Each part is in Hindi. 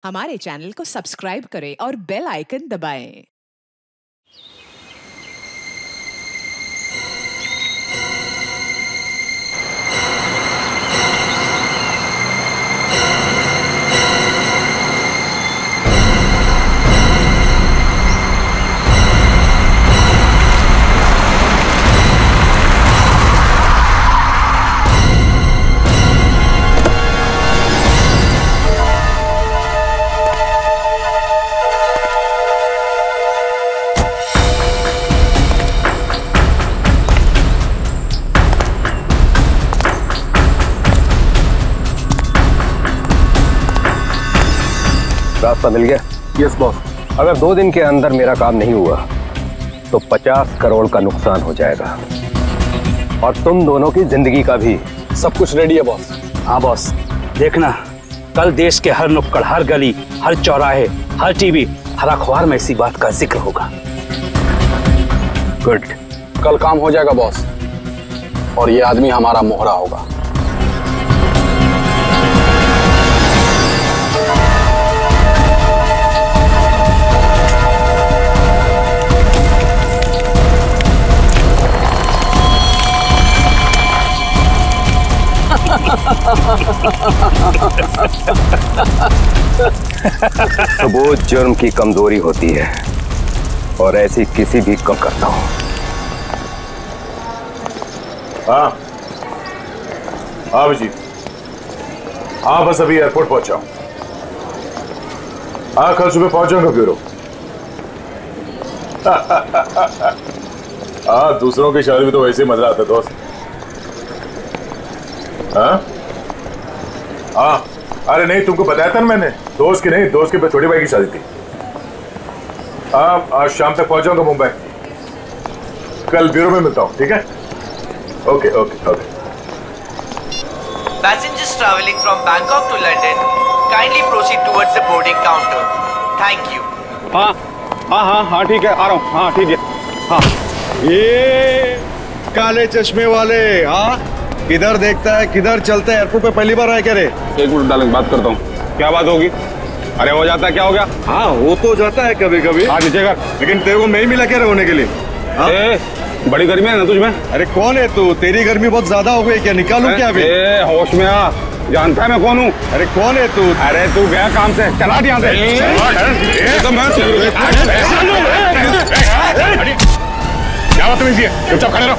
हमारे चैनल को सब्सक्राइब करें और बेल आइकन दबाएं। रास्ता मिल गया? Yes boss. अगर 2 दिन के अंदर मेरा काम नहीं हुआ तो 50 करोड़ का नुकसान हो जाएगा और तुम दोनों की जिंदगी का भी। सब कुछ रेडी है बॉस। हाँ बॉस, देखना कल देश के हर नुक्कड़, हर गली, हर चौराहे, हर टीवी, हर अखबार में इसी बात का जिक्र होगा। गुड। कल काम हो जाएगा बॉस और ये आदमी हमारा मोहरा होगा। सबूत जुर्म की कमजोरी होती है और ऐसी किसी भी कम करता हूं। हाँ जी, हाँ बस अभी एयरपोर्ट पहुंचा हूं। हाँ कल सुबह पहुंच जाऊंगा ब्यूरो। हाँ दूसरों की शादी में तो वैसे ही मजा आता दोस्त। हाँ हाँ अरे नहीं, तुमको बताया था ना मैंने, दोस्त की नहीं, दोस्त के छोटे भाई की शादी थी। हाँ आज शाम तक पहुंच जाऊंगा मुंबई। कल ब्यूरो में मिलता हूँ, ठीक है? Okay okay okay. Passengers traveling from Bangkok to London, kindly proceed towards the boarding counter. Thank you. हाँ हाँ हाँ हाँ ठीक है, आ रहा हूँ। हाँ ठीक है। हाँ ये काले चश्मे वाले, हाँ किधर देखता है किधर चलता है? एयरपोर्ट पे पहली बार आया क्या रे? 1 मिनट डालेंगे, बात करता हूँ। क्या बात होगी? अरे हो जाता है, क्या हो गया? हाँ वो तो जाता है कभी कभी। हाँ नीचे कर। लेकिन तेरे को मैं ही मिला क्या होने के लिए? बड़ी गर्मी है ना तुझमें? अरे कौन है तू? तेरी गर्मी बहुत ज्यादा हो गई क्या? निकालूं क्या अभी? होश में आ, जानता है मैं कौन हूँ? अरे कौन है तू? अरे तू गया काम से, चला यहाँ से। क्या बात है? चुपचाप खड़े रहो।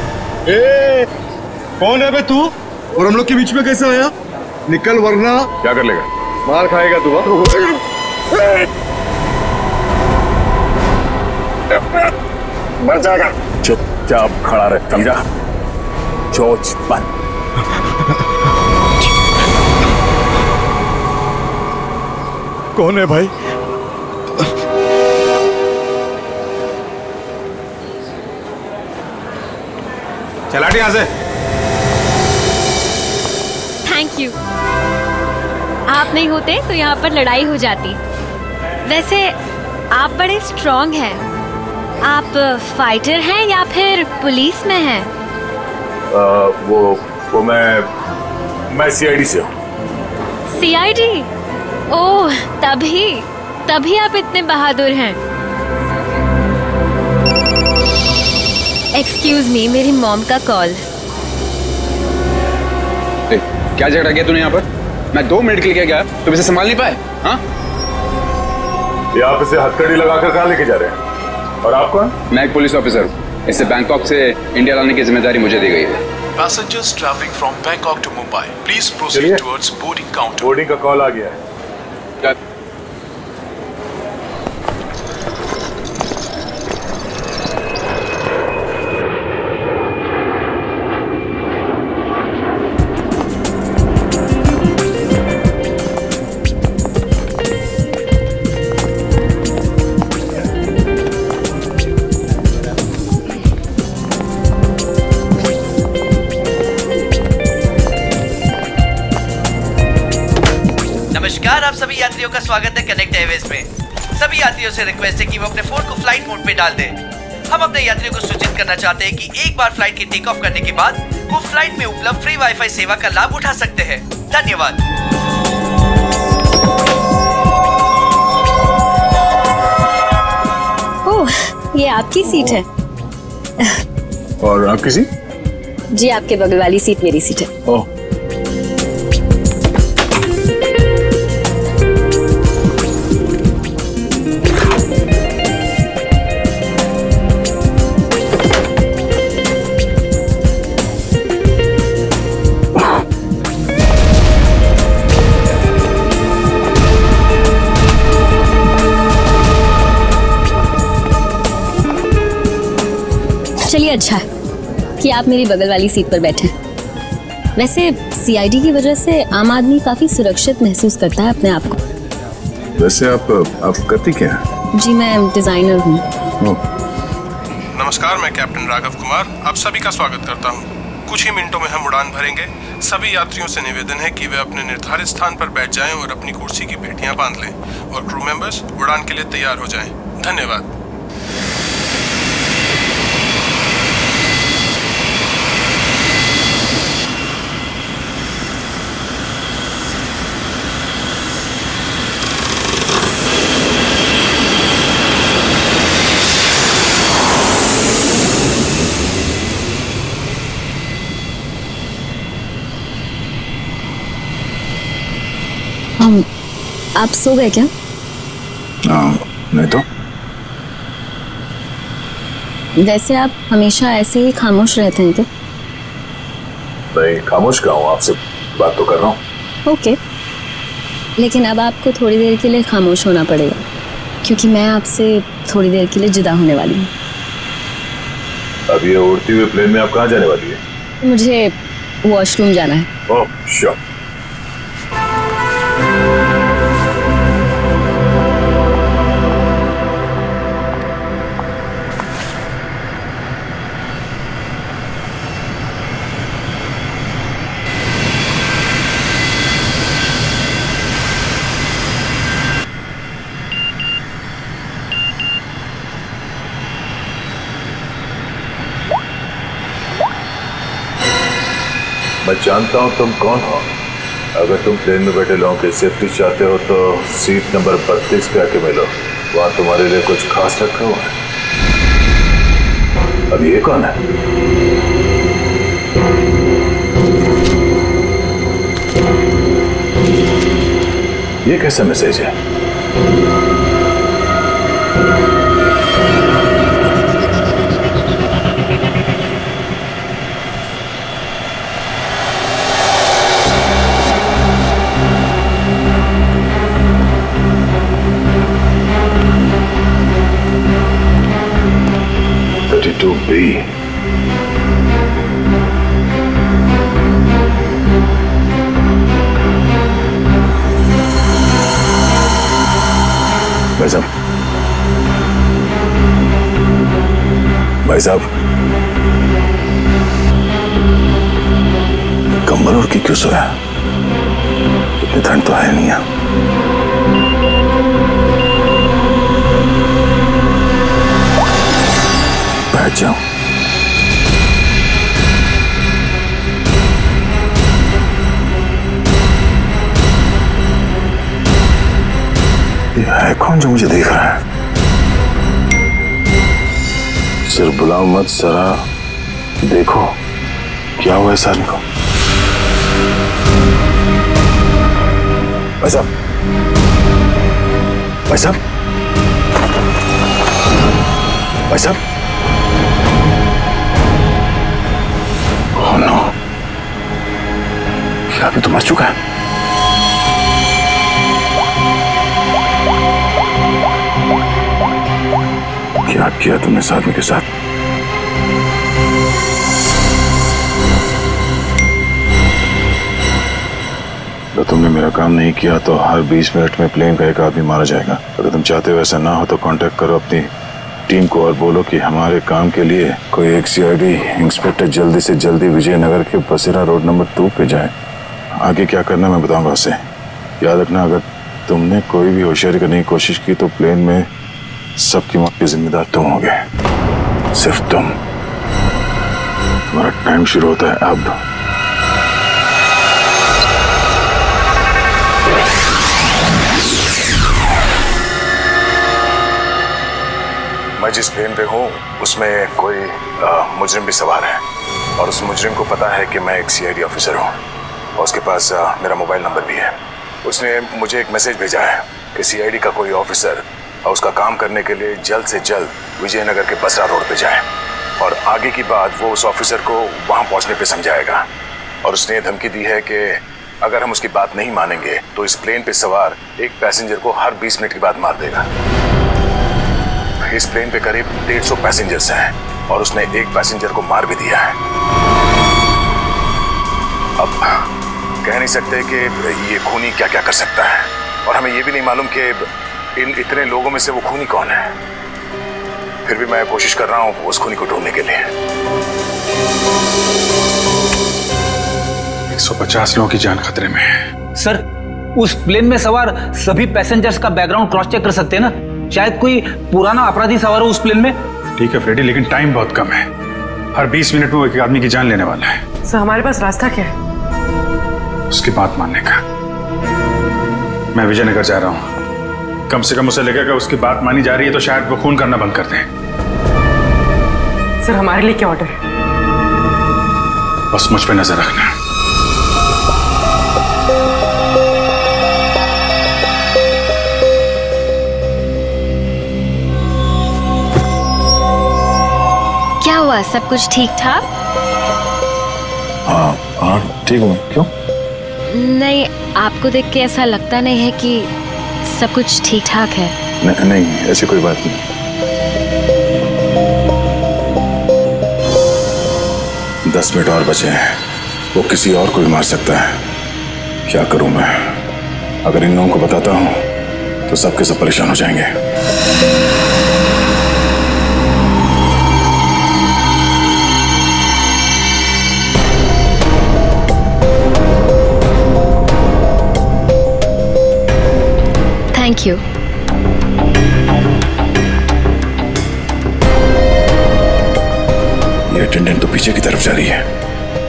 कौन है बे तू? और हम लोग के बीच में कैसे आया? निकल वरना क्या कर लेगा? मार खाएगा तू। मर जाएगा। चुपचाप खड़ा रह, समझा? चोच बंद। कौन है भाई? चला यहाँ से। Thank you. आप नहीं होते तो यहाँ पर लड़ाई हो जाती। वैसे आप बड़े स्ट्रॉन्ग हैं। आप फाइटर हैं या फिर पुलिस में हैं? वो मैं सीआईडी से हूँ। सीआईडी? ओह तभी आप इतने बहादुर हैं। एक्सक्यूज मी, मेरी मॉम का कॉल। क्या झगड़ा किया तूने यहाँ पर? मैं 2 मिनट के लिए गया, तुम इसे संभाल नहीं पाए? हाँ ये आप इसे हथकड़ी लगाकर कहाँ लेके जा रहे हैं? और आप कौन? मैं एक पुलिस ऑफिसर हूँ। इसे बैंकॉक से इंडिया लाने की जिम्मेदारी मुझे दी गई है। Passengers traveling from Bangkok to Mumbai, please proceed towards boarding counter. Boarding का कॉल आ गया है। नमस्कार, आप सभी यात्रियों का स्वागत है कनेक्ट एयरवेज में। सभी यात्रियों से रिक्वेस्ट है कि वो अपने फोन को फ्लाइट मोड पे डाल दें। हम अपने यात्रियों को सूचित करना चाहते हैं कि एक बार फ्लाइट के टेक ऑफ करने के बाद वो फ्लाइट में उपलब्ध फ्री वाईफाई सेवा का लाभ उठा सकते हैं। धन्यवाद। आपकी सीट है। और आपकी सीट? जी आपके बगल वाली सीट मेरी सीट है। ओह। चलिए अच्छा है कि आप मेरी बगल वाली सीट पर बैठे। वैसे सीआईडी की वजह से आम आदमी काफी सुरक्षित महसूस करता है अपने आप को। वैसे आप करती क्या हैं? जी मैं डिजाइनर हूँ। नमस्कार, मैं कैप्टन राघव कुमार आप सभी का स्वागत करता हूँ। कुछ ही मिनटों में हम उड़ान भरेंगे। सभी यात्रियों से निवेदन है कि वे अपने निर्धारित स्थान पर बैठ जाएं और अपनी कुर्सी की पेटियां बांध लें और क्रू मेंबर्स उड़ान के लिए तैयार हो जाएं। धन्यवाद। आप सो गए क्या? नहीं तो। वैसे आप हमेशा ऐसे ही खामोश रहते हैं क्या? नहीं खामोश क्या हूँ, आपसे बात तो कर रहा हूँ। ओके, लेकिन अब आपको थोड़ी देर के लिए खामोश होना पड़ेगा क्योंकि मैं आपसे थोड़ी देर के लिए जुदा होने वाली हूँ। अब ये उड़ती हुए प्लेन में आप कहाँ जाने वाली है? मुझे वॉशरूम जाना है। Oh sure. मैं जानता हूं तुम कौन हो। अगर तुम प्लेन में बैठे लोगों की सेफ्टी चाहते हो तो सीट नंबर 32 पे आके मिलो, वहां तुम्हारे लिए कुछ खास रखा हुआ है। अब ये कौन है? ये कैसा मैसेज है? भाई साहब, कंबल ओढ़ के क्यों सोया? इतनी ठंड तो है नहीं है। बैठ जाओ। ये है कौन जो मुझे देख रहा है? सिर्फ बुलाओ मत जरा देखो क्या हुआ इस आदमी को। भाई साहब, भाई साहब, भाई साहब। ओह नो, क्या अभी तो मर चुका है? क्या किया तुमने इस आदमी के साथ? तो तुमने मेरा काम नहीं किया तो हर 20 मिनट में प्लेन का एक आदमी मारा जाएगा। अगर तुम चाहते हो ऐसा ना हो तो कांटेक्ट करो अपनी टीम को और बोलो कि हमारे काम के लिए कोई एक सीआईडी इंस्पेक्टर जल्दी से जल्दी विजयनगर के बसेरा रोड नंबर 2 पे जाए। आगे क्या करना मैं बताऊंगा उसे। याद रखना, अगर तुमने कोई भी होशियारी करने की कोशिश की तो प्लेन में सबकी मौत के जिम्मेदार तुम होगे, सिर्फ तुम। तुम्हारा टाइम शुरू होता है अब। मैं जिस प्लेन पे हूँ उसमें कोई मुजरिम भी सवार है और उस मुजरिम को पता है कि मैं एक सीआईडी ऑफिसर हूँ और उसके पास मेरा मोबाइल नंबर भी है। उसने मुझे एक मैसेज भेजा है कि सीआईडी का कोई ऑफिसर और उसका काम करने के लिए जल्द से जल्द विजयनगर के बसरा रोड पे जाए और आगे की बात वो उस ऑफिसर को वहाँ पहुँचने पे समझाएगा। और उसने ये धमकी दी है कि अगर हम उसकी बात नहीं मानेंगे तो इस प्लेन पे सवार एक पैसेंजर को हर 20 मिनट के बाद मार देगा। इस प्लेन पे करीब 150 पैसेंजर्स हैं और उसने एक पैसेंजर को मार भी दिया है। अब कह नहीं सकते कि ये खूनी क्या क्या कर सकता है और हमें ये भी नहीं मालूम कि इन इतने लोगों में से वो खूनी कौन है। फिर भी मैं कोशिश कर रहा हूँ उस खूनी को ढूंढने के लिए। 150 लोगों की जान खतरे में है। सर, उस प्लेन में सवार सभी पैसेंजर्स का बैकग्राउंड क्रॉस चेक कर सकते हैं ना? शायद कोई पुराना अपराधी सवार हो उस प्लेन में। ठीक है फ्रेडी, लेकिन टाइम बहुत कम है। हर 20 मिनट में वो एक आदमी की जान लेने वाला है। सर, हमारे पास रास्ता क्या है? उसकी बात मानने का। मैं विजयनगर जा रहा हूँ। कम से कम उसे लगेगा कि उसकी बात मानी जा रही है तो शायद वो खून करना बंद कर दें। सर, हमारे लिए क्या ऑर्डर है? बस मुझ पे नजर रखना। क्या हुआ, सब कुछ ठीक ठाक? हाँ ठीक हूँ। क्यों? नहीं, आपको देख के ऐसा लगता नहीं है कि सब कुछ ठीक ठाक है। नहीं, ऐसी कोई बात नहीं। दस मिनट और बचे हैं। वो किसी और को भी मार सकता है। क्या करूं मैं? अगर इन लोगों को बताता हूं तो सबके सब परेशान हो जाएंगे। Thank you. ये अटेंडेंट तो पीछे की तरफ जा रही है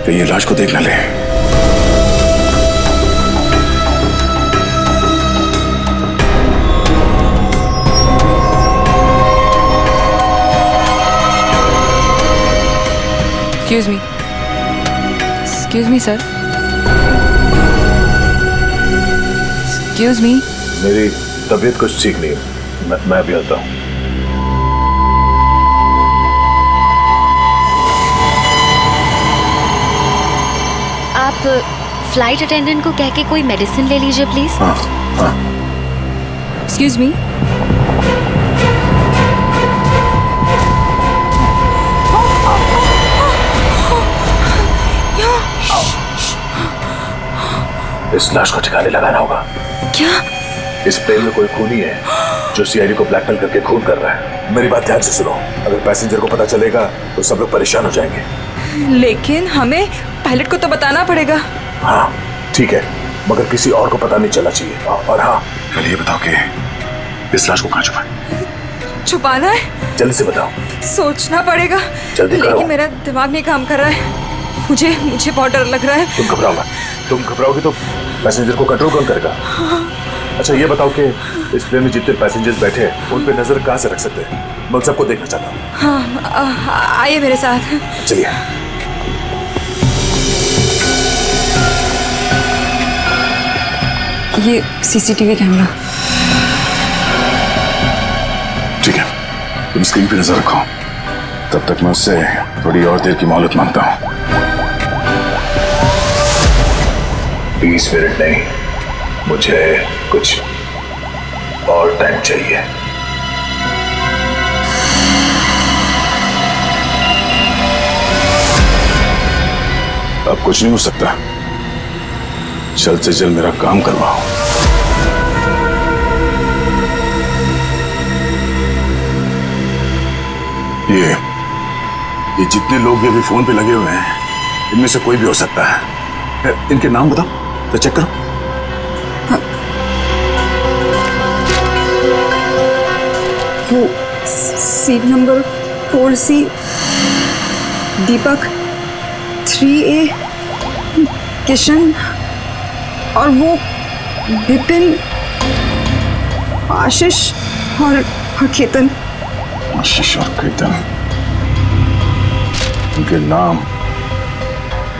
कि ये लाश को देख ना ले। Excuse me, sir. Excuse me. मेरी तबीयत कुछ ठीक नहीं है। मैं अभी आता हूँ। आप फ्लाइट अटेंडेंट को कह के कोई मेडिसिन ले लीजिए प्लीज। हाँ। Excuse me. इस लाश को ठिकाने लगाना होगा। क्या? इस प्लेन में कोई खूनी है जो सीआईडी को ब्लैकमेल करके खून कर रहा है। मेरी बात ध्यान से सुनो। अगर पैसेंजर को पता चलेगा तो सब लोग परेशान हो जाएंगे। लेकिन हमें पायलट को तो बताना पड़ेगा। हाँ ठीक है, मगर किसी और को पता नहीं चलना चाहिए। और हाँ, पहले ये बताओ कि इस लाश को कहाँ छुपाएं? छुपाना है? जल्दी से बताओ। सोचना पड़ेगा। जल्दी करो। लेकिन मेरा दिमाग नहीं काम कर रहा है। मुझे बहुत डर लग रहा है। तुम घबराओ मत। तुम घबराओगे तो पैसेंजर को कंट्रोल कौन करेगा? अच्छा ये बताओ कि इस प्लेन में जितने पैसेंजर्स बैठे हैं उन पे नजर कहाँ से रख सकते हैं? मैं सबको देखना चाहता हूँ। हाँ, आइए मेरे साथ। चलिए। ये सीसीटीवी कैमरा। ठीक है, तुम स्क्रीन पे नजर रखो। तब तक मैं उससे थोड़ी और देर की मोहलत मांगता हूँ। 20 मिनट नहीं, मुझे कुछ और टाइम चाहिए। अब कुछ नहीं हो सकता। जल्द से जल्द मेरा काम करवाओ। ये जितने लोग भी अभी फोन पे लगे हुए हैं, इनमें से कोई भी हो सकता है। इनके नाम बताओ तो चेक करो। वो सीट नंबर 4C दीपक, 3A किशन, और वो विपिन, आशीष और केतन। आशीष और कीर्तन, उनके नाम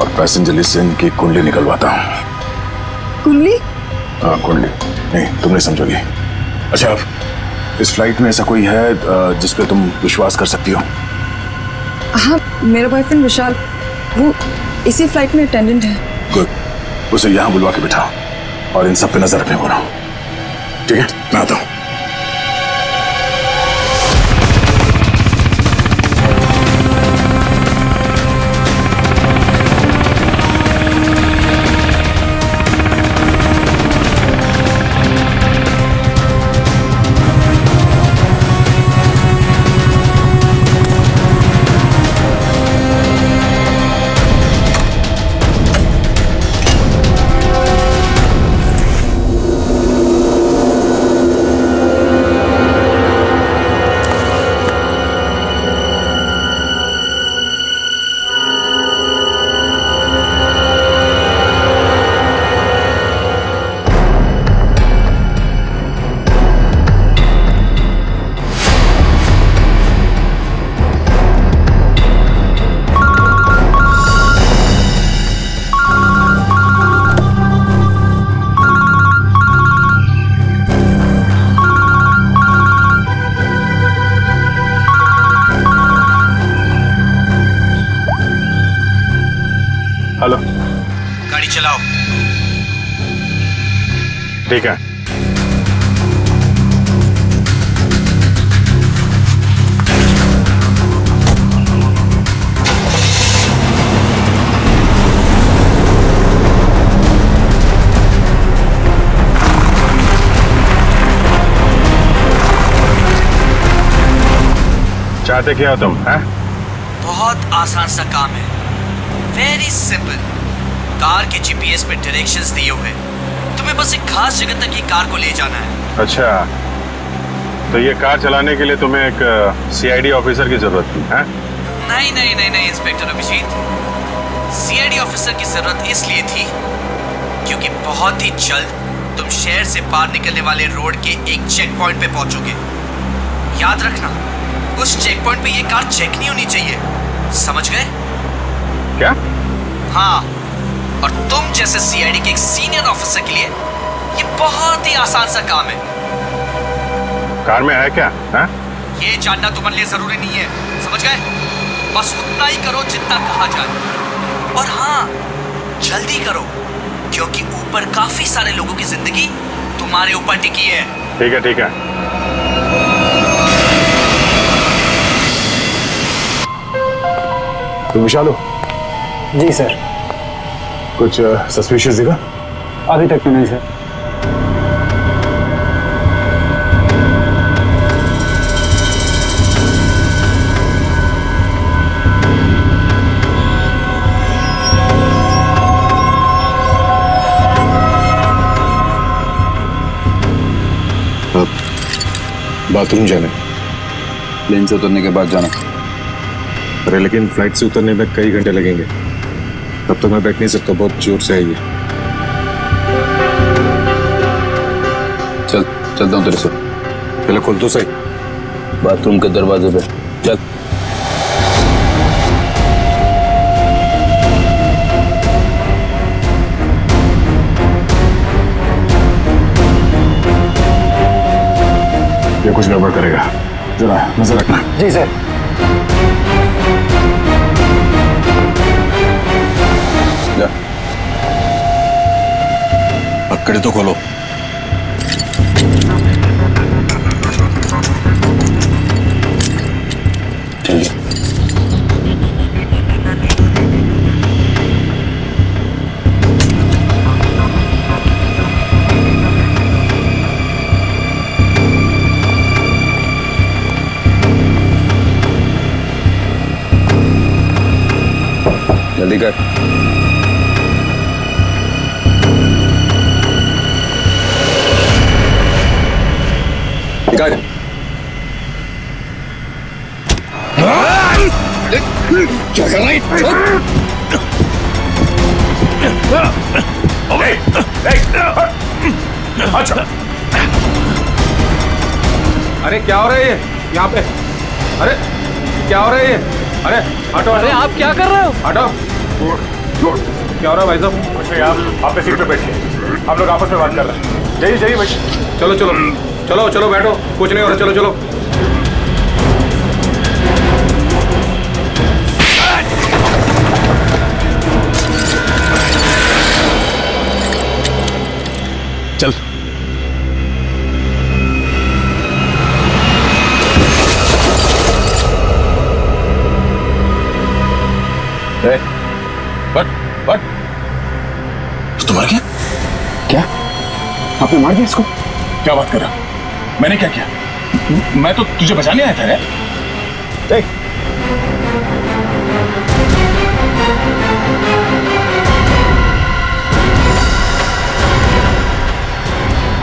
और पैसेंजर लिस्ट से इनकी कुंडली निकलवाता हूँ। कुंडली? हाँ कुंडली, नहीं तुम नहीं समझोगी। अच्छा, इस फ्लाइट में ऐसा कोई है जिस पे तुम विश्वास कर सकती हो? हाँ, मेरा बॉयफ्रेंड विशाल, वो इसी फ्लाइट में अटेंडेंट है। गुड, उसे यहाँ बुलवा के बिठाओ और इन सब पे नजर रखने बोला। ठीक है, मैं आता हूँ। हेलो, गाड़ी चलाओ। ठीक है। चाहते क्या हो तुम? हैं? बहुत आसान सा काम है, वेरी सिंपल। कार के जीपीएस में डायरेक्शंस दिए हुए, तुम्हें बस एक खास जगह तक ये कार को ले जाना है। अच्छा, तो ये कार चलाने के लिए तुम्हें एक सीआईडी ऑफिसर की जरूरत थी? हैं? नहीं नहीं नहीं नहीं इंस्पेक्टर अभिजीत, सीआईडी ऑफिसर की जरूरत इसलिए थी क्योंकि बहुत ही जल्द तुम शहर से बाहर निकलने वाले रोड के एक चेक पॉइंट पे पहुंचोगे। याद रखना, उस चेक पॉइंट पे ये कार चेक नहीं होनी चाहिए, समझ गए? क्या? हाँ, और तुम जैसे सीआईडी के एक सीनियर ऑफिसर के लिए ये बहुत ही आसान सा काम है। कार में है क्या? है? ये जानना तुम्हारे लिए जरूरी नहीं है, समझ गए? बस उतना ही करो जितना कहा जाए, और हाँ, जल्दी करो क्योंकि ऊपर काफी सारे लोगों की जिंदगी तुम्हारे ऊपर टिकी है। ठीक है, ठीक है। तुम विशाल हो? जी सर। कुछ सस्पिशियस दिखा? अभी तक तो नहीं सर। बाथरूम जाने? प्लेन से उतरने के बाद जाना। अरे लेकिन फ्लाइट से उतरने में कई घंटे लगेंगे, तब तक मैं बैठ नहीं सकता, बहुत जोर से आएगी। चलता हूँ तेरे से। पहले खोल तो सही। बाथरूम के दरवाजे पे चल। ये कुछ गड़बड़ करेगा, जरा नजर रखना। जी सर। पकड़े तो खोलो। ठीक है। जल्दी कर। निकाल। क्या कर रहा है? अच्छा, अरे क्या हो रहा है ये यहाँ पे? अरे क्या हो रहा है ये? अरे हटो। अरे आप क्या कर रहे हो? हटो। क्या हो रहा है भाई साहब? कुछ नहीं, आप अपने सीट पे बैठिए, हम लोग आपस में बात कर रहे हैं। जाइए जाइए भाई। चलो चलो चलो चलो बैठो, कुछ नहीं हो रहा, चलो चलो। चल। बट तो मर गया? क्या आपने मार दिया इसको? क्या बात कर रहा? मैंने क्या किया? मैं तो तुझे बचाने आया था यार।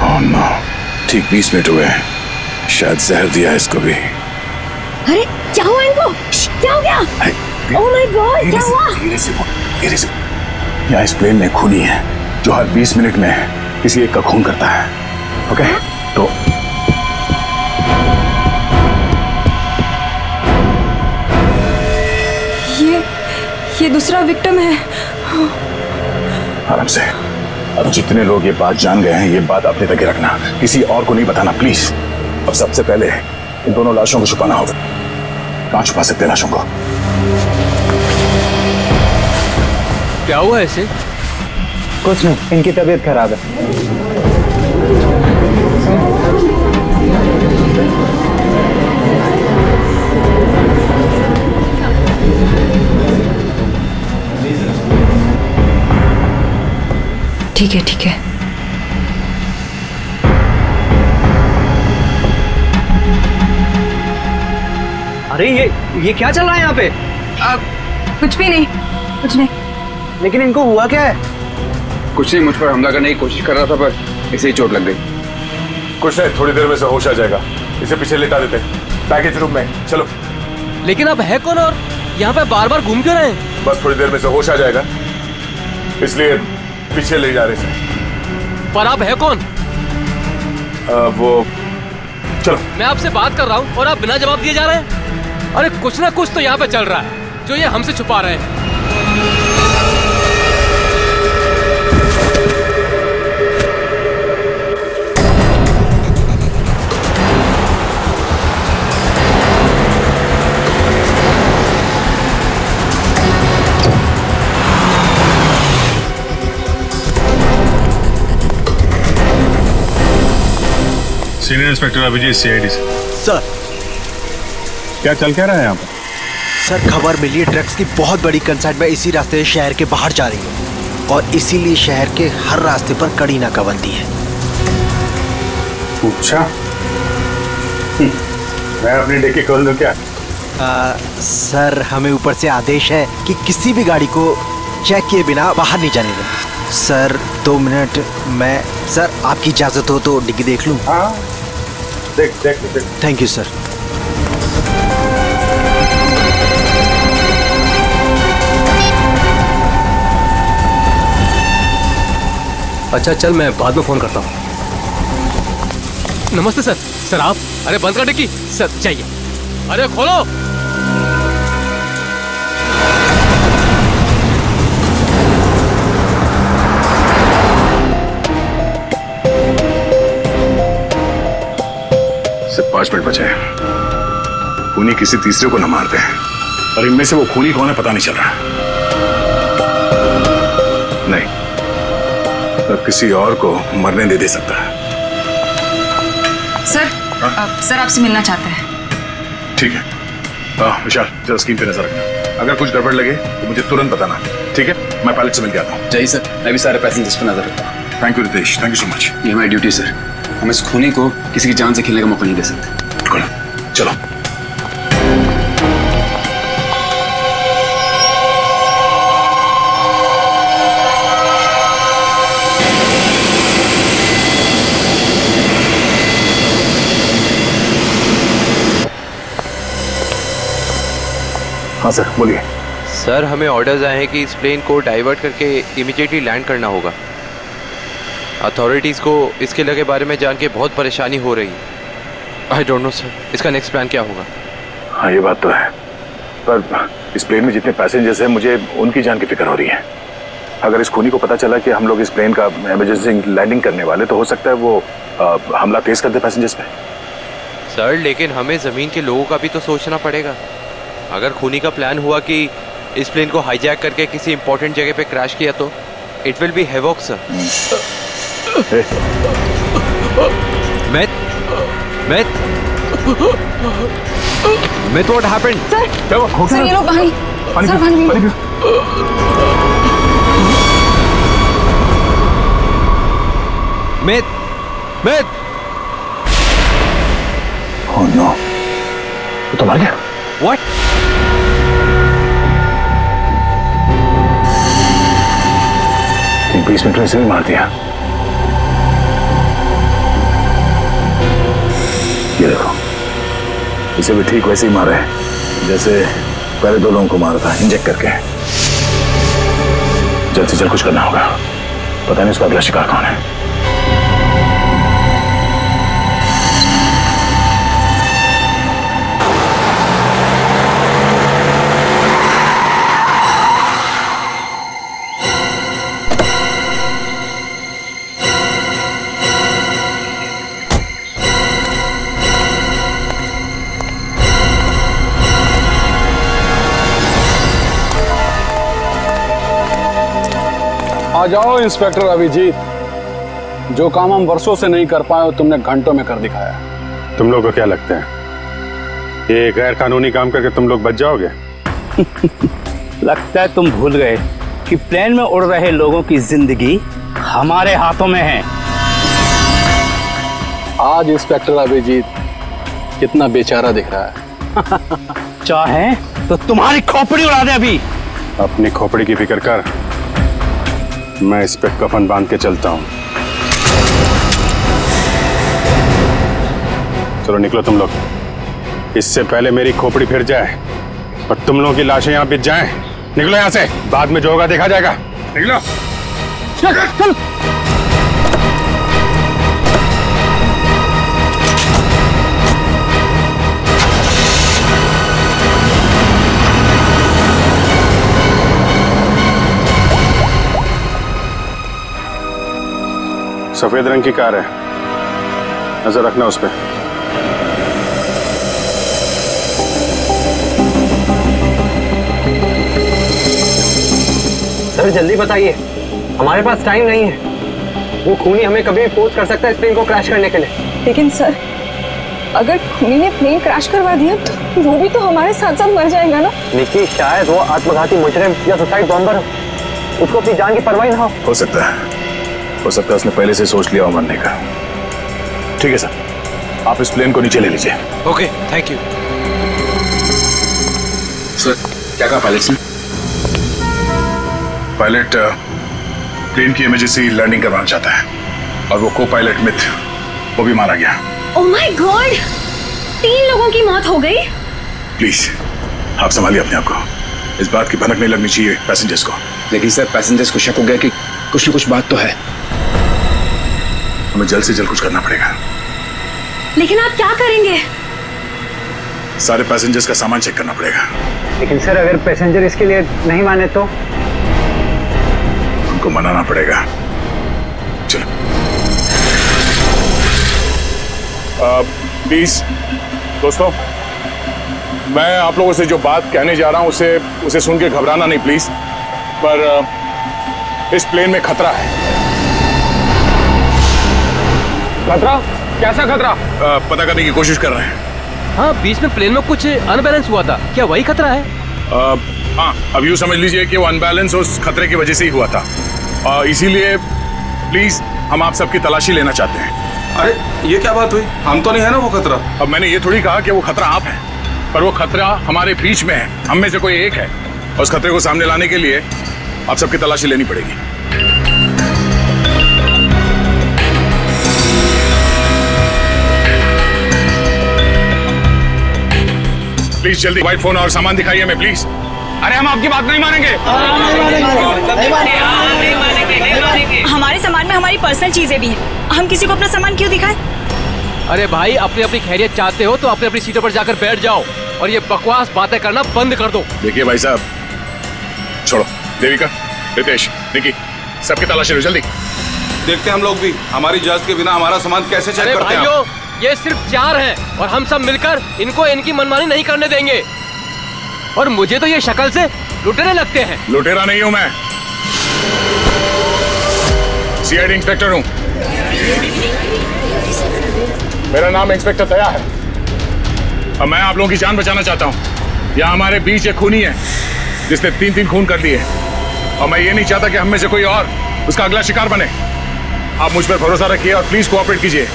ओह नो, ठीक 20 मिनट हुए हैं, शायद जहर दिया है इसको भी। अरे क्या हुआ इनको? क्या हो गया? ओह माय गॉड, क्या हुआ? धीरे से बोल, धीरे से। यहाँ इस प्लेन में खूनी है जो हर 20 मिनट में किसी एक का खून करता है। ओके तो ये दूसरा विक्टिम है। आराम से। अब जितने लोग ये बात जान गए हैं, ये बात अपने तक ही रखना, किसी और को नहीं बताना प्लीज। अब सबसे पहले इन दोनों लाशों को छुपाना होगा। कहाँ छुपा सकते हैं लाशों को? क्या हुआ ऐसे? कुछ नहीं, इनकी तबीयत खराब है। ठीक है ठीक है। अरे ये क्या चल रहा है यहाँ पे? कुछ भी नहीं, कुछ नहीं। लेकिन इनको हुआ क्या है? कुछ नहीं, मुझ पर हमला करने की कोशिश कर रहा था पर इसे ही चोट लग गई। कुछ नहीं, थोड़ी देर में से होश आ जाएगा। इसे पीछे लेटा देते हैं पैकेज रूम में। चलो। लेकिन अब है कौन और यहाँ पे बार बार घूम क्यों रहे हैं? बस थोड़ी देर में से होश आ जाएगा, इसलिए पीछे ले जा रहे थे। पर आप है कौन? वो चलो। मैं आपसे बात कर रहा हूँ और आप बिना जवाब दिए जा रहे हैं। अरे कुछ ना कुछ तो यहाँ पे चल रहा है जो ये हमसे छुपा रहे हैं। सीनियर इंस्पेक्टर अभिजीत, सीआईडी से। सर क्या चल क्या रहा है यहाँ पर? सर खबर मिली है ड्रग्स की बहुत बड़ी कंसाइनमेंट इसी रास्ते से शहर के बाहर जा रही है और इसीलिए शहर के हर रास्ते पर कड़ी नाकाबंदी है। अच्छा, मैं अपनी डिक्की खोल दूं क्या? सर हमें ऊपर से आदेश है कि किसी भी गाड़ी को चेक किए बिना बाहर नहीं जाने दें। सर 2 मिनट, मैं सर आपकी इजाजत हो तो डिग्गी देख लूं? हाँ देख देख देख। Thank you sir. अच्छा चल, मैं बाद में फोन करता हूँ। नमस्ते सर। सर आप? अरे बंद कर डिक्की। सर चाहिए। अरे खोलो। सिर्फ 5 मिनट बचे हैं। खूनी किसी तीसरे को न मारते हैं और इनमें से वो खूनी कौन है पता नहीं चल रहा। नहीं, अब किसी और को मरने दे सकता है। सर सर आपसे मिलना चाहते हैं। ठीक है। विशाल जरा स्क्रीन पे नजर रखना, अगर कुछ गड़बड़ लगे तो मुझे तुरंत बताना। ठीक है, मैं पायलट से मिल के आता हूँ। जय सर, मैं भी सारे पैसेंजर्स पर नजर रखता हूँ। Thank you Ritesh, thank you so much. ये हमारी ड्यूटी सर, हम इस खूनी को किसी की जान से खेलने का मौका नहीं दे सकते। चलो। हाँ सर बोलिए। सर हमें ऑर्डर्स आए हैं कि इस प्लेन को डाइवर्ट करके इमीडिएटली लैंड करना होगा। अथॉरिटीज़ को इसके लगे बारे में जान के बहुत परेशानी हो रही है। आई डोंट नो सर, इसका नेक्स्ट प्लान क्या होगा? हाँ ये बात तो है, पर इस प्लेन में जितने पैसेंजर्स हैं मुझे उनकी जान की फिक्र हो रही है। अगर इस खूनी को पता चला कि हम लोग इस प्लेन का इमरजेंसी लैंडिंग करने वाले, तो हो सकता है वो हमला तेज कर दे पैसेंजर्स पे। सर लेकिन हमें जमीन के लोगों का भी तो सोचना पड़ेगा। अगर खूनी का प्लान हुआ कि इस प्लेन को हाईजैक करके किसी इंपॉर्टेंट जगह पे क्रैश किया तो it will be havoc sir. Myth, what happened? Sir ये लो पानी। सर पानी। Myth. Oh no, वो तो मर गया। What? तीन 20 मिनट में इसे भी मार दिया। ये देखो, इसे भी ठीक वैसे ही मारा है जैसे पहले 2 लोगों को मारा था, इंजेक्ट करके। जल्द से जल्द कुछ करना होगा, पता नहीं उसका अगला शिकार कौन है। आ जाओ इंस्पेक्टर अभिजीत, जो काम हम वर्षों से नहीं कर पाए तुमने घंटों में कर दिखाया। तुम लोग को क्या लगता है ये गैर कानूनी काम करके तुम लोग बच जाओगे? लगता है तुम भूल गए कि प्लेन में उड़ रहे लोगों की जिंदगी हमारे हाथों में है। आज इंस्पेक्टर अभिजीत कितना बेचारा दिख रहा है। चाहे तो तुम्हारी खोपड़ी उड़ा दे अभी। अपनी खोपड़ी की फिक्र कर, मैं इस पे कफन बांध के चलता हूं। चलो निकलो तुम लोग, इससे पहले मेरी खोपड़ी फिर जाए और तुम लोगों की लाशें यहां बिछ जाएं। निकलो यहां से, बाद में जो होगा देखा जाएगा। निकलो चल। सफेद रंग की कार है, नजर रखना उस पे। सर जल्दी बताइए, हमारे पास टाइम नहीं है। वो खूनी हमें कभी भी फोर्स कर सकता है इस प्लेन को क्रैश करने के लिए। लेकिन सर, अगर खूनी ने प्लेन क्रैश करवा दिया तो वो भी तो हमारे साथ साथ मर जाएगा ना। निकी, शायद वो आत्मघाती मुजरिम या सुसाइड बॉम्बर हो, उसको अपनी जान की परवाह ना हो सकता है उसने पहले से सोच लिया हो मरने का। ठीक है सर, आप इस प्लेन को नीचे ले लीजिए। Okay, thank you sir. क्या कहा पायलट ने? पायलट प्लेन की इमरजेंसी लैंडिंग करवाना चाहता है और वो को पायलट मिथ, वो भी मारा गया। ओह माय गॉड, 3 लोगों की मौत हो गई। प्लीज आप संभालिए अपने आप को, इस बात की भनक नहीं लगनी चाहिए पैसेंजर्स को। लेकिन सर पैसेंजर्स को शक हो गया कि कुछ न कुछ बात तो है। हमें जल्द से जल्द कुछ करना पड़ेगा। लेकिन आप क्या करेंगे? सारे पैसेंजर्स का सामान चेक करना पड़ेगा। लेकिन सर अगर पैसेंजर इसके लिए नहीं माने तो? उनको मनाना पड़ेगा। चलो प्लीज दोस्तों, मैं आप लोगों से जो बात कहने जा रहा हूं उसे सुन के घबराना नहीं प्लीज। पर इस प्लेन में खतरा है। खतरा? कैसा खतरा? पता करने की कोशिश कर रहे हैं। हाँ, बीच में प्लेन में कुछ अनबैलेंस हुआ था, क्या वही खतरा है? हाँ, अब यूँ समझ लीजिए कि वो अनबैलेंस उस खतरे की वजह से ही हुआ था। इसीलिए प्लीज हम आप सबकी तलाशी लेना चाहते हैं। अरे ये क्या बात हुई? हम तो नहीं है ना वो खतरा। अब मैंने ये थोड़ी कहा कि वो खतरा आप है, पर वो खतरा हमारे बीच में है, हम में से कोई एक है। और उस खतरे को सामने लाने के लिए आप सबकी तलाशी लेनी पड़ेगी। प्लीज जल्दी मोबाइल फोन और सामान दिखाइए हमें प्लीज। अरे हम आपकी बात नहीं मानेंगे। हमारे सामान में हमारी पर्सनल चीजें भी हैं, हम किसी को अपना सामान क्यों दिखाएं? अरे भाई, अपनी अपनी खैरियत चाहते हो तो अपनी अपनी सीटों पर जाकर बैठ जाओ। और ये बकवास बातें करना बंद कर दो। देखिए भाई साहब, छोड़ो। देविका, रितेश, निकी, सबकी तलाशी लो जल्दी। देखते हैं हम लोग भी, हमारी इजाजत के बिना हमारा सामान कैसे चेक करते हैं। भाइयों, ये सिर्फ 4 हैं और हम सब मिलकर इनको इनकी मनमानी नहीं करने देंगे। और मुझे तो ये शक्ल से लुटेरे लगते हैं। लुटेरा नहीं हूं मैं, सीआईडी इंस्पेक्टर हूं। मेरा नाम इंस्पेक्टर दया है और मैं आप लोगों की जान बचाना चाहता हूं। यहाँ हमारे बीच एक खूनी है जिसने 3 खून कर लिए और मैं ये नहीं चाहता कि हम में से कोई और उसका अगला शिकार बने। आप मुझ पर भरोसा रखिए और प्लीज कोऑपरेट कीजिए।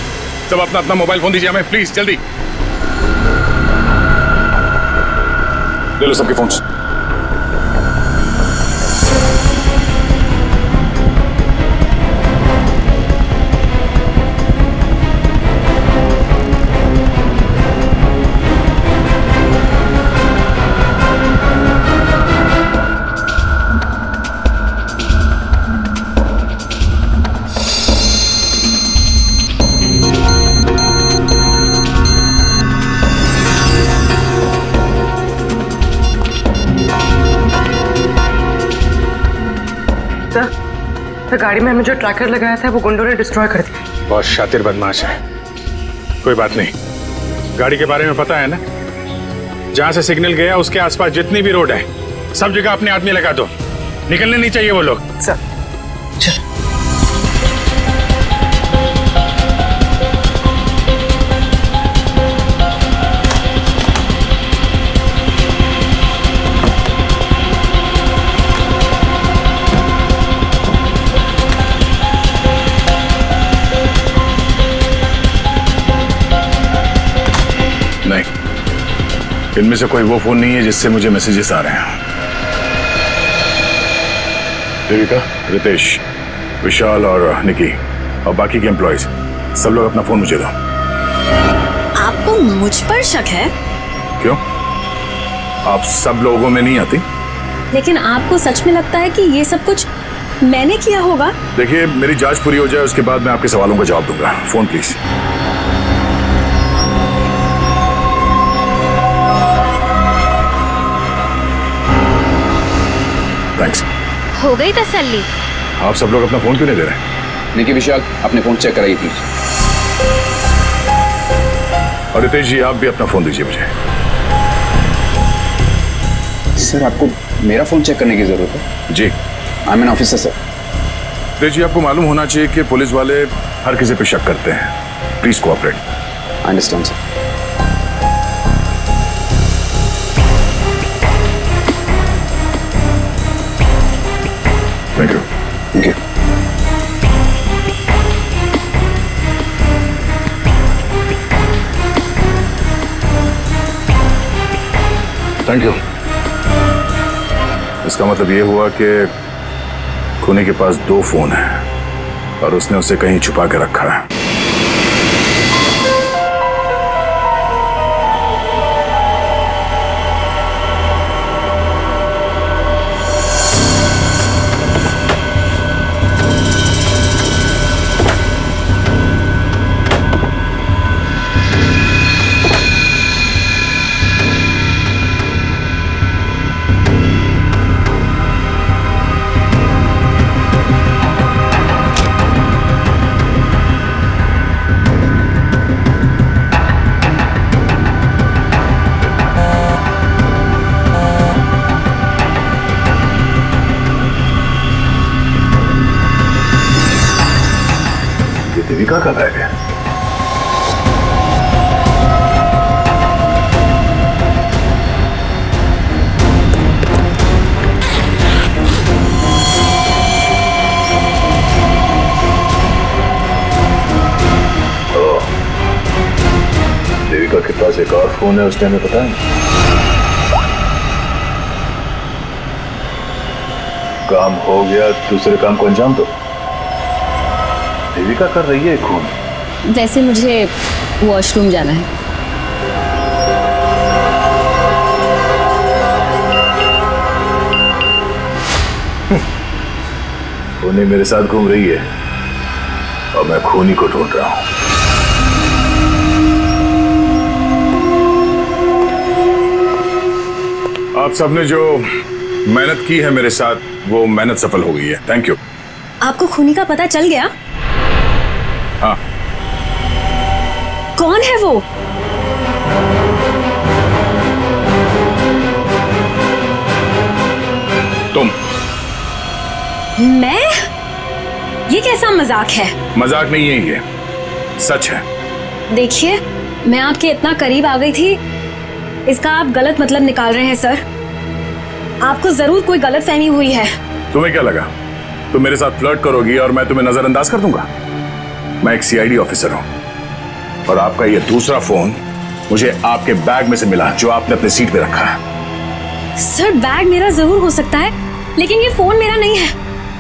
सब अपना अपना मोबाइल फोन दीजिए हमें, प्लीज जल्दी। ले लो सबके फोन्स। तो गाड़ी में हमें जो ट्रैकर लगाया था वो गुंडों ने डिस्ट्रॉय कर दिया। बहुत शातिर बदमाश है। कोई बात नहीं, गाड़ी के बारे में पता है ना? जहां से सिग्नल गया उसके आसपास जितनी भी रोड है सब जगह अपने आदमी लगा दो। निकलने नहीं चाहिए वो लोग। सर चल। इनमें से कोई वो फोन नहीं है जिससे मुझे मैसेजेस आ रहे हैं। देविका, रितेश, विशाल और निकी और बाकी के एम्प्लॉयज सब लोग अपना फोन मुझे दो। आपको मुझ पर शक है? क्यों? आप सब लोगों में नहीं आती? लेकिन आपको सच में लगता है कि ये सब कुछ मैंने किया होगा? देखिए, मेरी जांच पूरी हो जाए उसके बाद मैं आपके सवालों का जवाब दूंगा। Phone please. थैंक्स। हो गई तसल्ली? आप सब लोग अपना फोन क्यों नहीं दे रहे? निकी, विशाल, अपने फोन चेक कराइए प्लीज। और रितेश जी, आप भी अपना फोन दीजिए मुझे। सर, आपको मेरा फोन चेक करने की जरूरत है? जी। I am an officer sir. Ritesh ji, आपको मालूम होना चाहिए कि पुलिस वाले हर किसी पे शक करते हैं। Please cooperate. I understand sir. Thank you. Thank you. Thank you. इसका मतलब ये हुआ कि खूनी के पास 2 फोन हैं और उसने उसे कहीं छुपा के रखा है। देविका का बैग है। देविका के पास एक और फोन है, उस टाइम में पता है काम हो गया, दूसरे काम को अंजाम दो। देविका कर रही है खून। वैसे मुझे वॉशरूम जाना है। खूनी मेरे साथ घूम रही है और मैं खूनी को ढूंढ रहा हूं। आप सबने जो मेहनत की है मेरे साथ, वो मेहनत सफल हो गई है। Thank you. आपको खूनी का पता चल गया? हाँ। कौन है वो? तुम। मैं? ये कैसा मजाक है? मजाक नहीं है, ये सच है। देखिए, मैं आपके इतना करीब आ गई थी, इसका आप गलत मतलब निकाल रहे हैं सर। आपको जरूर कोई गलत फहमी हुई है। तुम्हें क्या लगा तुम मेरे साथ फ्लर्ट करोगी और मैं तुम्हें नजरअंदाज कर दूंगा? मैं एक सीआईडी ऑफिसर हूं और आपका ये दूसरा फोन मुझे आपके बैग में से मिला, जो आपने अपने सीट पे रखा है। सर, बैग मेरा जरूर हो सकता है, लेकिन ये फोन मेरा नहीं है।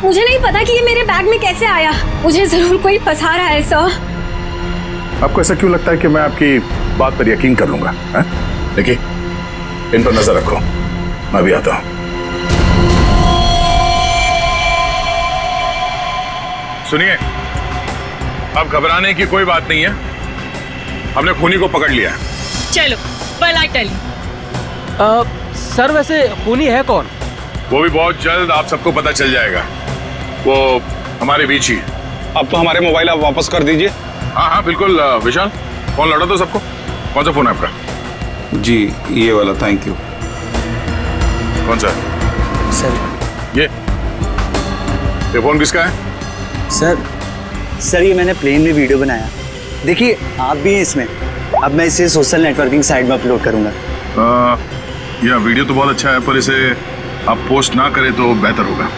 मुझे नहीं पता कि ये मेरे बैग में कैसे आया। मुझे जरूर कोई फंसा रहा है सर। आपको ऐसा क्यों लगता है कि मैं आपकी बात पर यकीन कर लूंगा? देखिए, इन पर नजर रखो, मैं भी आता हूं। सुनिए, अब घबराने की कोई बात नहीं है, हमने खूनी को पकड़ लिया है। चलो, well I tell you। Sir, वैसे खूनी है कौन? वो भी बहुत जल्द आप सबको पता चल जाएगा। वो हमारे बीच ही। अब तो हमारे मोबाइल आप वापस कर दीजिए। हाँ हाँ बिल्कुल। विशाल, फोन लौटा दो सबको। कौन सा फोन है आपका? जी, ये वाला। Thank you. कौन सा? सर, ये फोन किसका है? सर ये मैंने प्लेन में वीडियो बनाया। देखिए, आप भी हैं इसमें। अब मैं इसे सोशल नेटवर्किंग साइट में अपलोड करूंगा। यह वीडियो तो बहुत अच्छा है, पर इसे आप पोस्ट ना करें तो बेहतर होगा।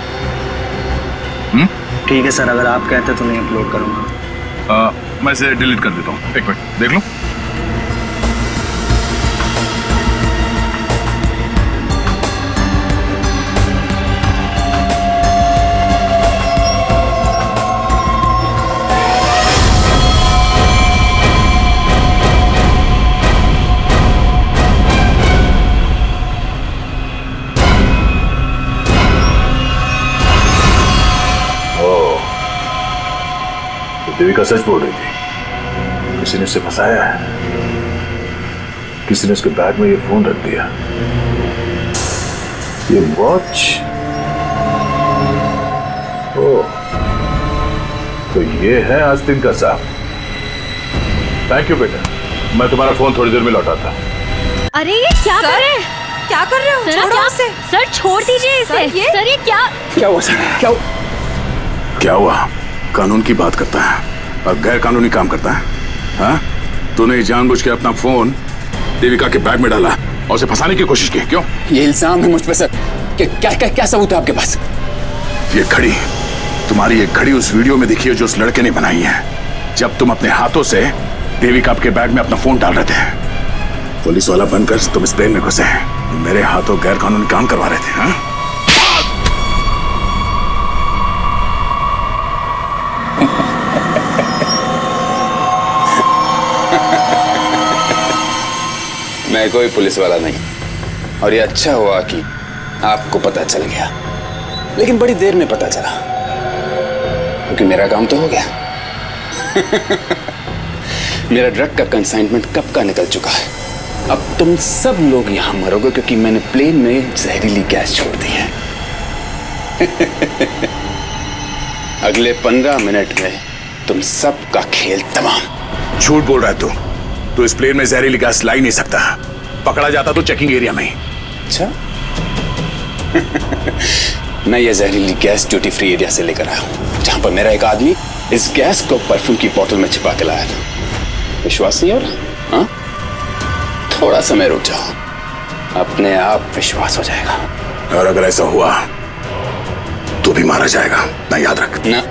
ठीक है सर, अगर आप कहते तो मैं अपलोड करूंगा। मैं इसे डिलीट कर देता हूँ। एक मिनट देख लूं। देविका सच बोल रही थी, किसी ने उसे फंसाया है, किसी ने उसके बैग में ये फोन रख दिया। ये वॉच, ओह, तो ये है आस्तीन का साहब। थैंक यू बेटा, मैं तुम्हारा फोन थोड़ी देर में लौटाता। अरे ये क्या कर रहे हैं? क्या कर रहे हो? सर, छोड़ो उसे। सर, छोड़ दीजिए इसे। सर, ये क्या हुआ सर? क्या हुआ? कानून की बात करता है और गैर कानूनी काम करता है। हाँ? तूने जानबूझ के अपना फोन देविका के बैग में डाला और उसे फंसाने की कोशिश की, क्यों? ये इल्जाम है मुझ पे सर। क्या सबूत है आपके पास? ये घड़ी, तुम्हारी ये घड़ी उस वीडियो में दिखी है जो उस लड़के ने बनाई है, जब तुम अपने हाथों से देविका के बैग में अपना फोन डाल रहे थे। पुलिस वाला बनकर तुम इस प्लेन में घुसे, मेरे हाथों गैर कानूनी काम करवा रहे थे। हाँ? मैं कोई पुलिस वाला नहीं, और ये अच्छा हुआ कि आपको पता चल गया, लेकिन बड़ी देर में पता चला, क्योंकि मेरा काम तो हो गया। मेरा ड्रग का कंसाइनमेंट कब का निकल चुका है। अब तुम सब लोग यहां मरोगे क्योंकि मैंने प्लेन में जहरीली गैस छोड़ दी है। अगले 15 मिनट में तुम सबका खेल तमाम। झूठ बोल रहा है तू इस प्लेन में जहरीली गैस ला ही नहीं सकता। पकड़ा जाता तो चेकिंग एरिया में ही। अच्छा। मैं ये जहरीली गैस ड्यूटी फ्री एरिया से लेकर आया हूं, जहां पर मेरा एक आदमी इस गैस को परफ्यूम की बोतल में छिपा के लाया था। विश्वास नहीं हो रहा? हाँ? थोड़ा समय रुक जाओ, अपने आप विश्वास हो जाएगा। और अगर ऐसा हुआ तो भी मारा जाएगा, ना याद रख। ना,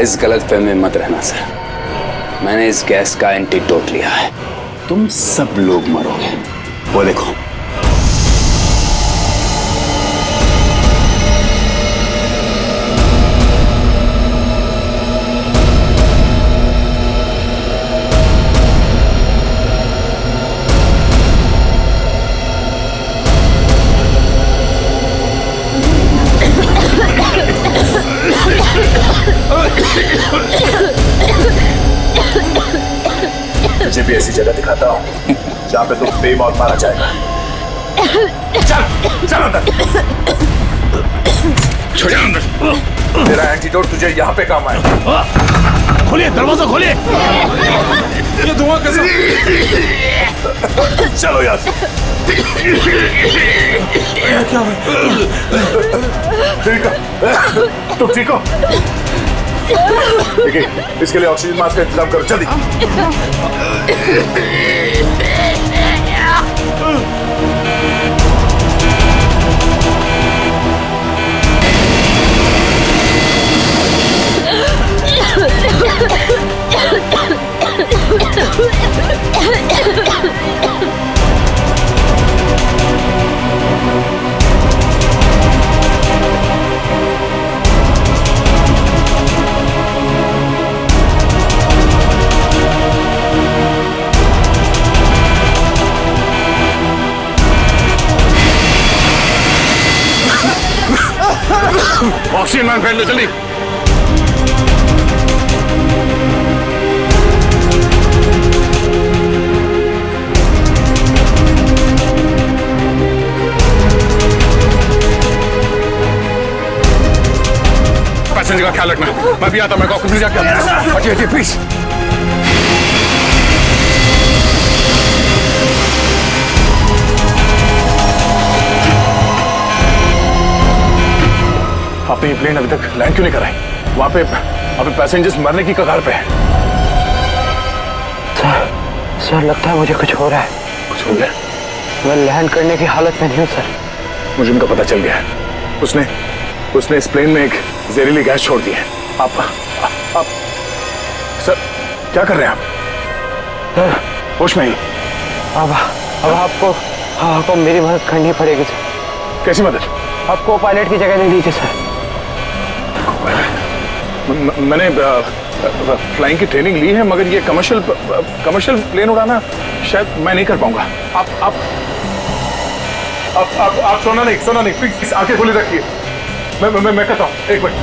इस गलतफहमी में मत रहना सर। मैंने इस गैस का एंटीडोट लिया है, तुम सब लोग मरोगे। वो देखो। मुझे भी ऐसी जगह दिखाता हूँ जहाँ पे तुम बेमौत मारा जाएगा। चल चल अंदर। छोड़िए अंदर। तेरा एंटीडोट तुझे यहाँ पे काम आए। खोलिए दरवाजा खोलिए। ये धुआं कैसा? चलो यार। क्या हुआ? ठीक है, तुम ठीक हो? देखिए, इसके लिए ऑक्सीजन मास्क का इंतजाम करो जल्दी। ऑक्सीजन मैन पहन लो जल्दी। पैसेंजर का ख्याल रखना। मैं भी आता, मैं कॉकपिट जाके आता हूं। हटिए प्लीज। आपने ये प्लेन अभी तक लैंड क्यों नहीं कराई? वहां पे पैसेंजर्स मरने की कगार पे है। सर लगता है मुझे कुछ हो रहा है। कुछ हो गया? मैं लैंड करने की हालत में नहीं हूँ सर। मुझे उनका पता चल गया है। उसने इस प्लेन में एक जहरीली गैस छोड़ दी है। आप सर क्या कर रहे हैं आप? सर होश में ही? अब आपको मेरी मदद करनी पड़ेगी सर। कैसी मदद? आपको पायलट की जगह ले लीजिए सर। मैंने फ्लाइंग की ट्रेनिंग ली है, मगर ये कमर्शियल प्लेन उड़ाना शायद मैं नहीं कर पाऊंगा। आप सोना नहीं प्लीज आंखें खुली रखिए। मैं कहता हूँ, एक मिनट।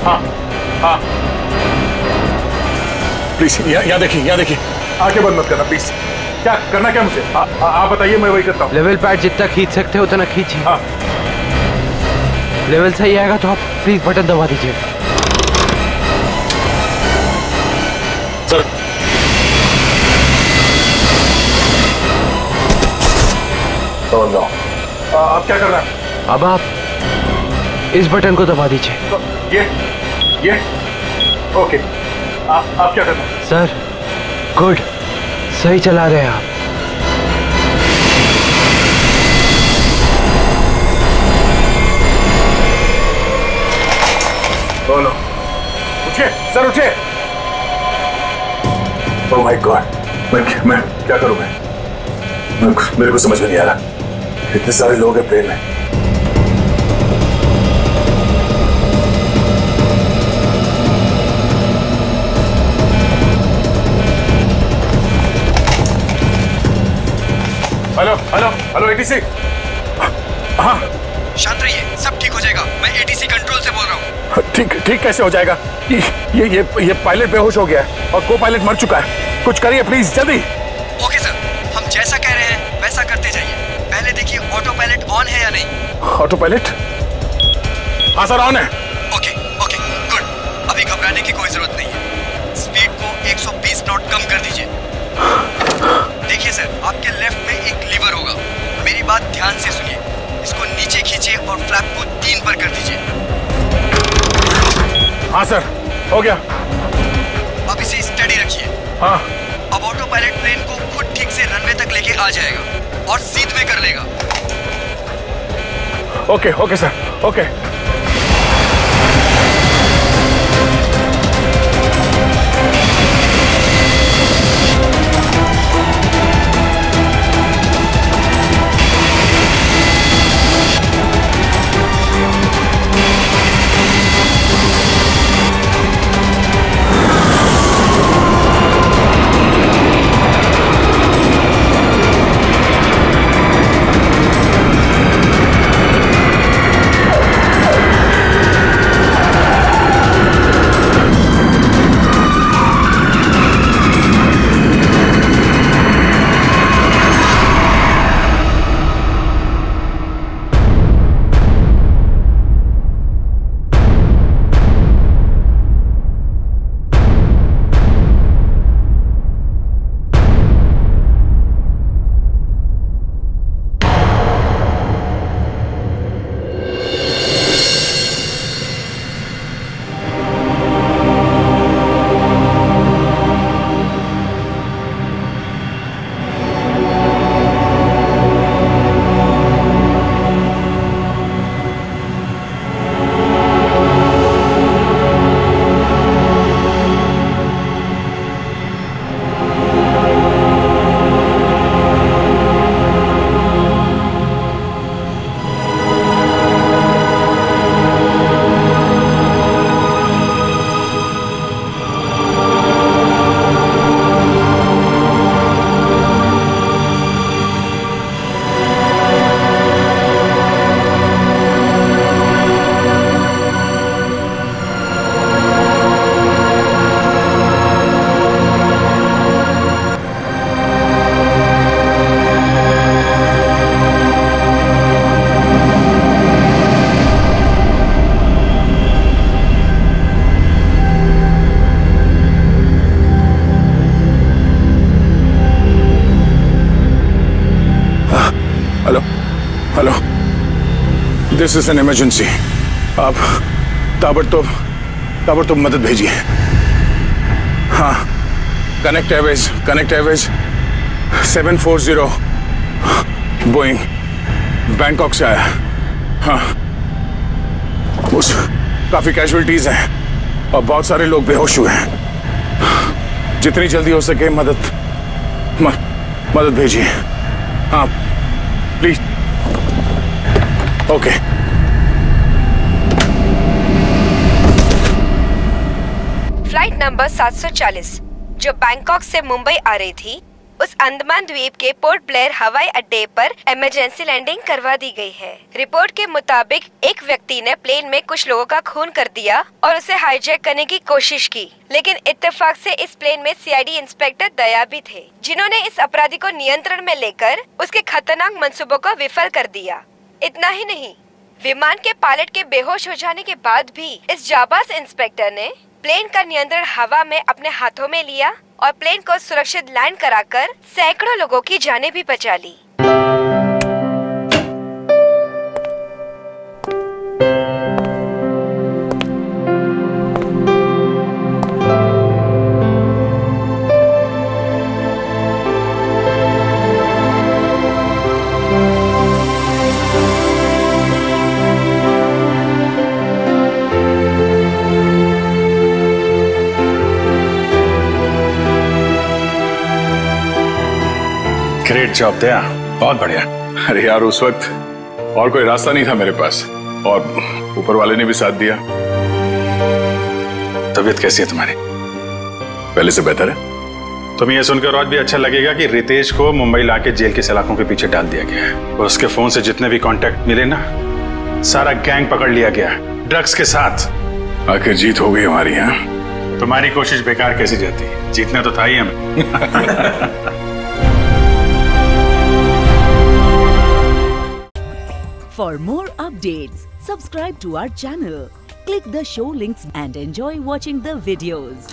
हाँ प्लीज यहाँ देखिए आंखें बंद मत करना प्लीज। क्या करना क्या मुझे? आप बताइए, मैं वही करता हूँ। लेवल पैड जितना खींच सकते हो उतना खींचिए। हाँ। लेवल सही आएगा तो आप प्लीज बटन दबा दीजिए। सर समझ लो। आप क्या कर रहे हैं? अब आप इस बटन को दबा दीजिए। ये ओके। आप क्या कर रहे हैं? सर गुड, सही चला रहे हैं आप। बोलो, उठिए सर, उठिए। ओह माय गॉड, मैं क्या करूं? मेरे को समझ में नहीं आ रहा। इतने सारे लोग हैं प्लेन में। Hello ATC. हाँ शांत रहिए, सब ठीक हो जाएगा। मैं एटीसी कंट्रोल से बोल रहा हूँ। ठीक कैसे हो जाएगा? ये पायलट बेहोश हो गया है और को पायलट मर चुका है। कुछ करिए प्लीज जल्दी। ओके सर, हम जैसा कह रहे हैं वैसा करते जाइए। पहले देखिए ऑटो पायलट ऑन है या नहीं। Auto pilot? हाँ सर ऑन है। Okay good. अभी घबराने की कोई जरूरत नहीं है। स्पीड को 120 नॉट कम कर दीजिए। देखिए सर, आपके लेफ्ट में एक लीवर होगा। मेरी बात ध्यान से सुनिए। इसको नीचे खींचिए और फ्लैप को 3 पर कर दीजिए। हाँ सर, हो गया। अब इसे स्टडी रखिए। हाँ। अब ऑटो पायलट प्लेन को खुद ठीक से रनवे तक लेके आ जाएगा और सीध में कर लेगा। Okay sir, okay. Hello, this is an emergency. आप ताबड़तोड़ मदद भेजिए। हाँ, कनेक्ट एयरवेज 740 बोइंग बैंकॉक से आया। हाँ, उस काफी कैजुअलिटीज हैं और बहुत सारे लोग बेहोश हुए हैं। जितनी जल्दी हो सके मदद भेजिए। हाँ प्लीज। ओके। फ्लाइट नंबर 740 जो बैंकॉक से मुंबई आ रही थी, उस अंडमान द्वीप के पोर्ट ब्लेयर हवाई अड्डे पर इमरजेंसी लैंडिंग करवा दी गई है। रिपोर्ट के मुताबिक एक व्यक्ति ने प्लेन में कुछ लोगों का खून कर दिया और उसे हाईजैक करने की कोशिश की, लेकिन इत्तेफाक से इस प्लेन में सीआईडी इंस्पेक्टर दया भी थे, जिन्होंने इस अपराधी को नियंत्रण में लेकर उसके खतरनाक मंसूबों को विफल कर दिया। इतना ही नहीं, विमान के पायलट के बेहोश हो जाने के बाद भी इस जाबाज इंस्पेक्टर ने प्लेन का नियंत्रण हवा में अपने हाथों में लिया और प्लेन को सुरक्षित लैंड कराकर सैकड़ों लोगों की जानें भी बचा ली। ग्रेट जॉब दया, बहुत बढ़िया। अरे यार, उस वक्त और कोई रास्ता नहीं था मेरे पास और ऊपर वाले ने भी साथ दिया। तबीयत कैसी है तुम्हारी? पहले से बेहतर है। तुम्हें यह सुनकर और भी अच्छा लगेगा कि रितेश को मुंबई लाके जेल के सलाखों के पीछे डाल दिया गया है और उसके फोन से जितने भी कांटेक्ट मिले ना, सारा गैंग पकड़ लिया गया ड्रग्स के साथ। आखिर जीत हो गई हमारी। यहाँ तुम्हारी कोशिश बेकार कैसी जाती, जीतना तो था ही हमें। For more updates, subscribe to our channel, click the show links and enjoy watching the videos.